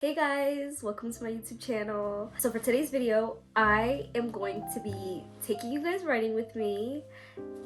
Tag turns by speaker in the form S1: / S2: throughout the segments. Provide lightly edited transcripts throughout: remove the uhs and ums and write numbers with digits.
S1: Hey guys, welcome to my YouTube channel. So for today's video, I am going to be taking you guys riding with me.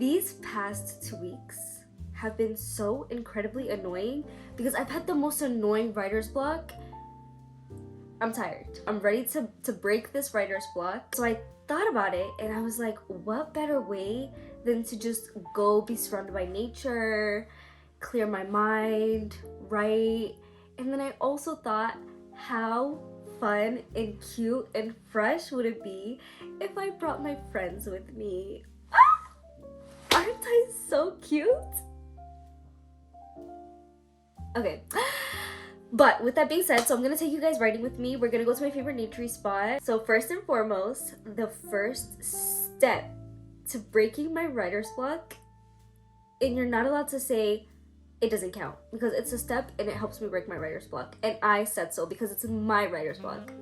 S1: These past 2 weeks have been so incredibly annoying because I've had the most annoying writer's block. I'm tired. I'm ready to break this writer's block. So I thought about it and I was like, what better way than to just go be surrounded by nature, clear my mind, write. And then I also thought, how fun and cute and fresh would it be if I brought my friends with me? Ah! Aren't I so cute? Okay. But with that being said, so I'm gonna take you guys riding with me. We're gonna go to my favorite nature spot. So first and foremost, the first step to breaking my writer's block, and you're not allowed to say it doesn't count because it's a step and it helps me break my writer's block, and I said so because it's my writer's block.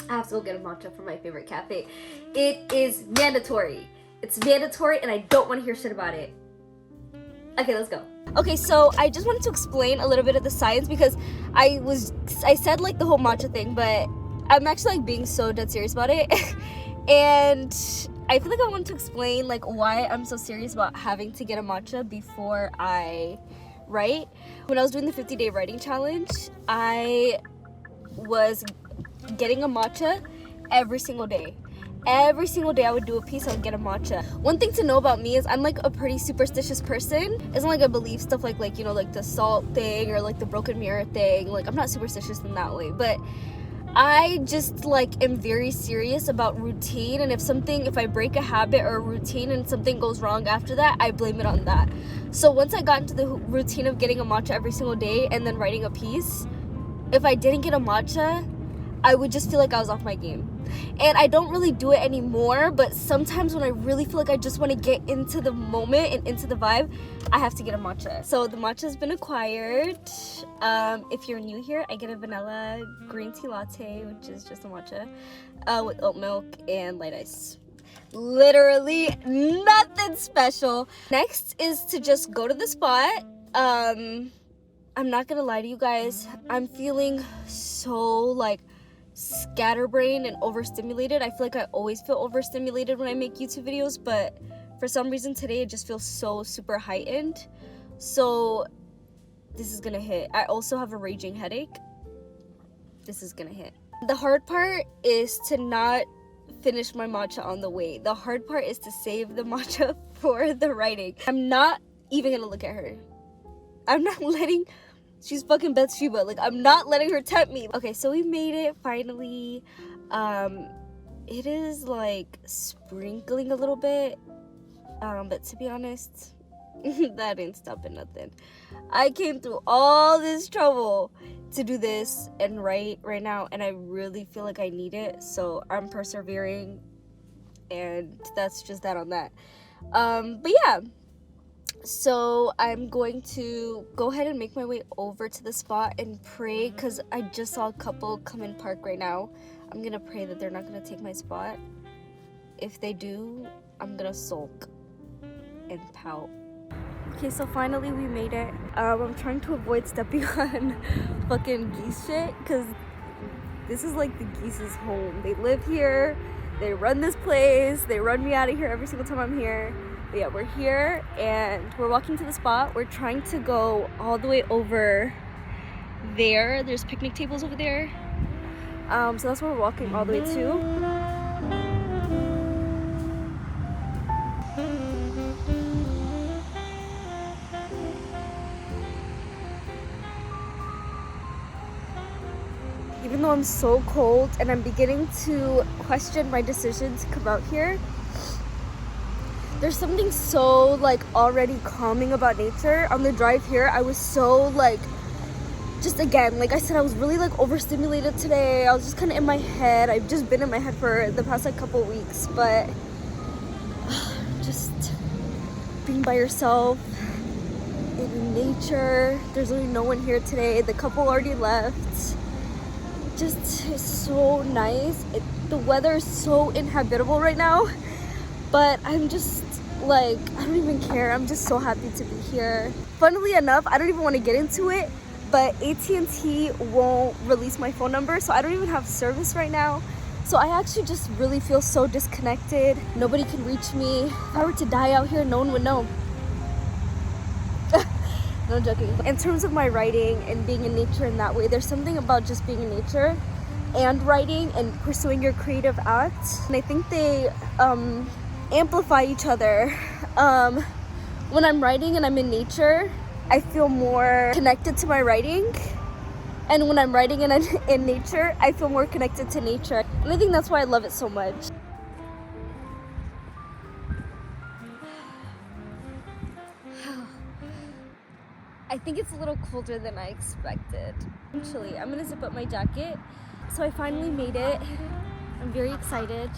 S1: I have to go get a matcha from my favorite cafe. It is mandatory. It's mandatory and I don't want to hear shit about it. Okay, let's go. Okay, so I just wanted to explain a little bit of the science because I said like the whole matcha thing, but I'm actually like being so dead serious about it. And I feel like I want to explain like why I'm so serious about having to get a matcha before I write. When I was doing the 50-day writing challenge, I was getting a matcha every single day. Every single day I would do a piece, I would get a matcha. One thing to know about me is I'm like a pretty superstitious person. It's not like I believe stuff like you know, like the salt thing or like the broken mirror thing. Like I'm not superstitious in that way, but I just like am very serious about routine, and if I break a habit or a routine and something goes wrong after that, I blame it on that. So once I got into the routine of getting a matcha every single day and then writing a piece, if I didn't get a matcha, I would just feel like I was off my game. And I don't really do it anymore, but sometimes when I really feel like I just want to get into the moment and into the vibe, I have to get a matcha. So the matcha has been acquired. If you're new here, I get a vanilla green tea latte, which is just a matcha, with oat milk and light ice. Literally nothing special. Next is to just go to the spot. I'm not gonna lie to you guys, I'm feeling so like scatterbrained and overstimulated. I feel like I always feel overstimulated when I make YouTube videos, but for some reason today it just feels so super heightened. So this is gonna hit. I also have a raging headache. This is gonna hit. The hard part is to not finish my matcha on the way. The hard part is to save the matcha for the writing. I'm not even gonna look at her. I'm not letting... She's fucking Bathsheba. Like, I'm not letting her tempt me. Okay, so we made it finally. It is like sprinkling a little bit. But to be honest, that ain't stopping nothing. I came through all this trouble to do this and write right now, and I really feel like I need it. So I'm persevering, and that's just that on that. But yeah. So I'm going to go ahead and make my way over to the spot and pray, because I just saw a couple come in park right now. I'm gonna pray that they're not gonna take my spot. If they do, I'm gonna sulk and pout. Okay, so finally we made it. I'm trying to avoid stepping on fucking geese shit, because this is like the geese's home. They live here, they run this place, they run me out of here every single time I'm here. But yeah, we're here and we're walking to the spot. We're trying to go all the way over there. There's picnic tables over there. So that's where we're walking all the way to. Even though I'm so cold and I'm beginning to question my decision to come out here, there's something so like already calming about nature. On the drive here, I was so like, just again, like I said, I was really like overstimulated today. I was just kind of in my head. I've just been in my head for the past like couple weeks, but just being by yourself in nature. There's really no one here today. The couple already left. Just it's so nice. The weather is so inhabitable right now, but I'm just like, I don't even care. I'm just so happy to be here. Funnily enough, I don't even want to get into it, but AT&T won't release my phone number, so I don't even have service right now. So I actually just really feel so disconnected. Nobody can reach me. If I were to die out here, no one would know. No, I'm joking. In terms of my writing and being in nature in that way, there's something about just being in nature and writing and pursuing your creative act. And I think they amplify each other. When I'm writing and I'm in nature, I feel more connected to my writing. And when I'm writing and I'm in nature, I feel more connected to nature. And I think that's why I love it so much. I think it's a little colder than I expected. Actually, I'm gonna zip up my jacket. So I finally made it. I'm very excited.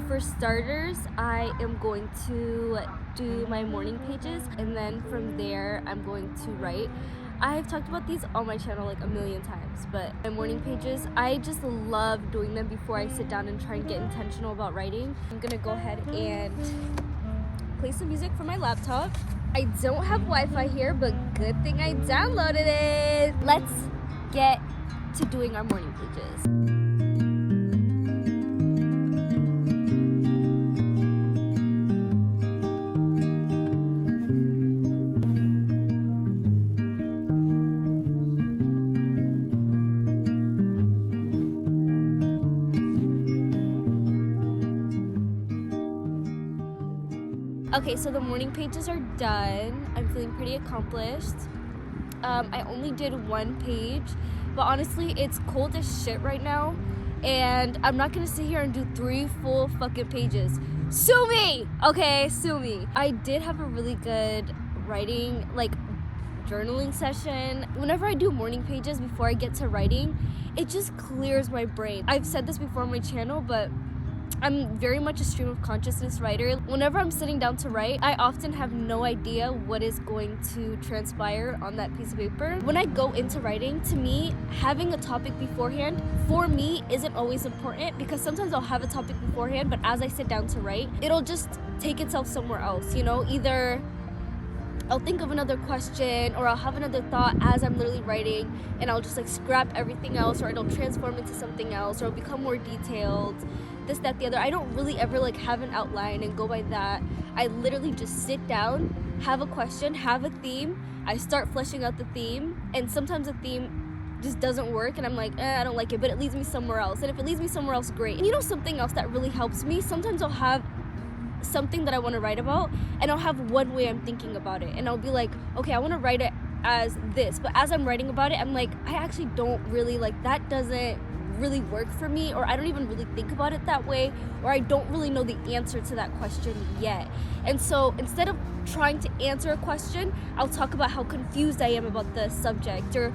S1: For starters, I am going to do my morning pages, and then from there, I'm going to write. I've talked about these on my channel like a million times, but my morning pages, I just love doing them before I sit down and try and get intentional about writing. I'm gonna go ahead and play some music from my laptop. I don't have Wi-Fi here, but good thing I downloaded it. Let's get to doing our morning pages. Okay, so the morning pages are done. I'm feeling pretty accomplished. I only did one page, but honestly, it's cold as shit right now, and I'm not gonna sit here and do 3 full fucking pages. Sue me! Okay, sue me. I did have a really good writing, like, journaling session. Whenever I do morning pages before I get to writing, it just clears my brain. I've said this before on my channel, but I'm very much a stream of consciousness writer. Whenever I'm sitting down to write, I often have no idea what is going to transpire on that piece of paper. When I go into writing, to me, having a topic beforehand, for me, isn't always important, because sometimes I'll have a topic beforehand, but as I sit down to write, it'll just take itself somewhere else, you know? Either I'll think of another question, or I'll have another thought as I'm literally writing, and I'll just like scrap everything else, or it'll transform into something else, or it'll become more detailed, this, that, the other. I don't really ever like have an outline and go by that. I literally just sit down, have a question, have a theme, I start fleshing out the theme, and sometimes the theme just doesn't work, and I'm like, I don't like it, but it leads me somewhere else. And if it leads me somewhere else, great. And you know something else that really helps me? Sometimes I'll have something that I want to write about, and I'll have one way I'm thinking about it, and I'll be like, okay, I want to write it as this, but as I'm writing about it, I'm like, I actually don't really like, that doesn't really work for me, or I don't even really think about it that way, or I don't really know the answer to that question yet. And so instead of trying to answer a question, I'll talk about how confused I am about the subject, or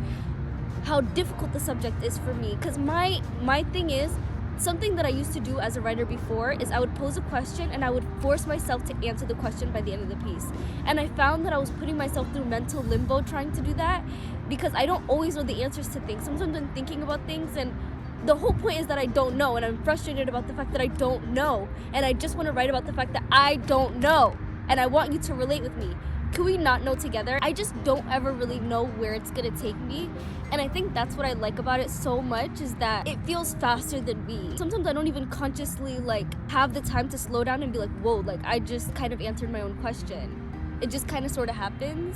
S1: how difficult the subject is for me. Because my thing is, something that I used to do as a writer before is I would pose a question and I would force myself to answer the question by the end of the piece. And I found that I was putting myself through mental limbo trying to do that, because I don't always know the answers to things. Sometimes I'm thinking about things, and the whole point is that I don't know, and I'm frustrated about the fact that I don't know, and I just want to write about the fact that I don't know, and I want you to relate with me. Can we not know together? I just don't ever really know where it's gonna take me, and I think that's what I like about it so much, is that it feels faster than me. Sometimes I don't even consciously like have the time to slow down and be like, whoa, like I just kind of answered my own question. It just kind of sort of happens,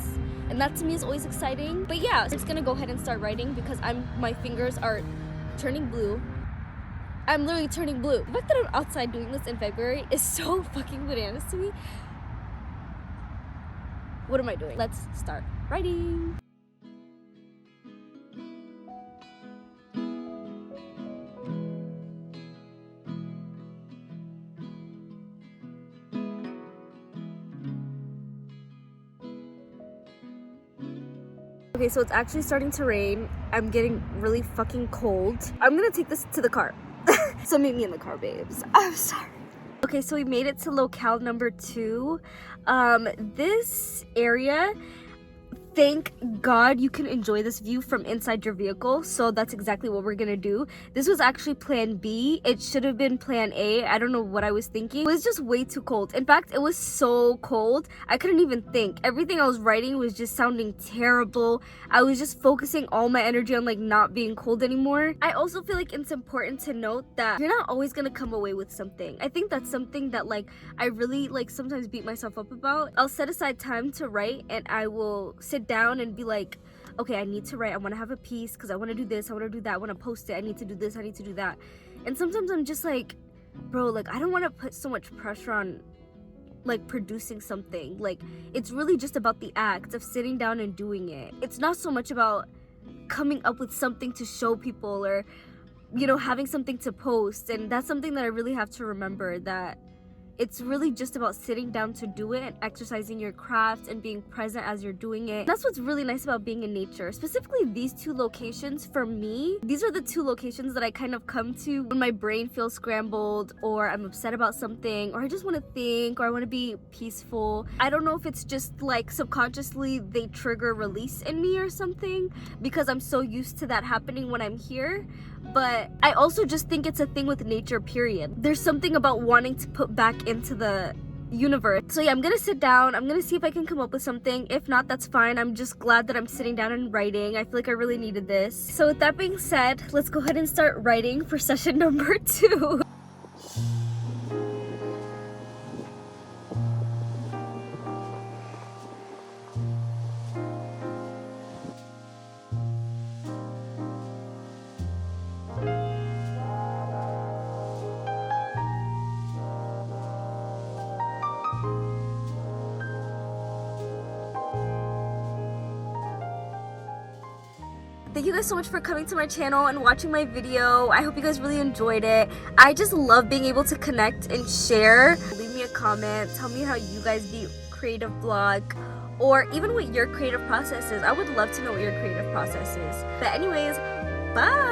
S1: and that to me is always exciting. But yeah, I'm just gonna go ahead and start writing, because my fingers are turning blue. I'm literally turning blue. The fact that I'm outside doing this in February is so fucking bananas to me. What am I doing? Let's start writing. Okay, so it's actually starting to rain. I'm getting really fucking cold. I'm gonna take this to the car. So meet me in the car, babes. I'm sorry. Okay, so we made it to locale number 2. This area thank God you can enjoy this view from inside your vehicle. So that's exactly what we're gonna do. This was actually plan B. It should have been plan A. I don't know what I was thinking. It was just way too cold. In fact, it was so cold I couldn't even think. Everything I was writing was just sounding terrible. I was just focusing all my energy on like not being cold anymore. I also feel like it's important to note that you're not always gonna come away with something. I think that's something that like I really like sometimes beat myself up about. I'll set aside time to write and I will sit down and be like, okay, I need to write. I want to have a piece because I want to do this, I want to do that, I want to post it, I need to do this, I need to do that. And sometimes I'm just like, bro, like I don't want to put so much pressure on like producing something. Like it's really just about the act of sitting down and doing it. It's not so much about coming up with something to show people or, you know, having something to post. And that's something that I really have to remember, that it's really just about sitting down to do it and exercising your craft and being present as you're doing it. That's what's really nice about being in nature. Specifically these two locations, for me, these are the two locations that I kind of come to when my brain feels scrambled or I'm upset about something or I just want to think or I want to be peaceful. I don't know if it's just like subconsciously they trigger release in me or something because I'm so used to that happening when I'm here. But I also just think it's a thing with nature, period. There's something about wanting to put back into the universe. So yeah, I'm gonna sit down. I'm gonna see if I can come up with something. If not, that's fine. I'm just glad that I'm sitting down and writing. I feel like I really needed this. So with that being said, let's go ahead and start writing for session number 2. Thank you guys so much for coming to my channel and watching my video. I hope you guys really enjoyed it. I just love being able to connect and share. Leave me a comment. Tell me how you guys view creative block or even what your creative process is. I would love to know what your creative process is. But anyways, bye!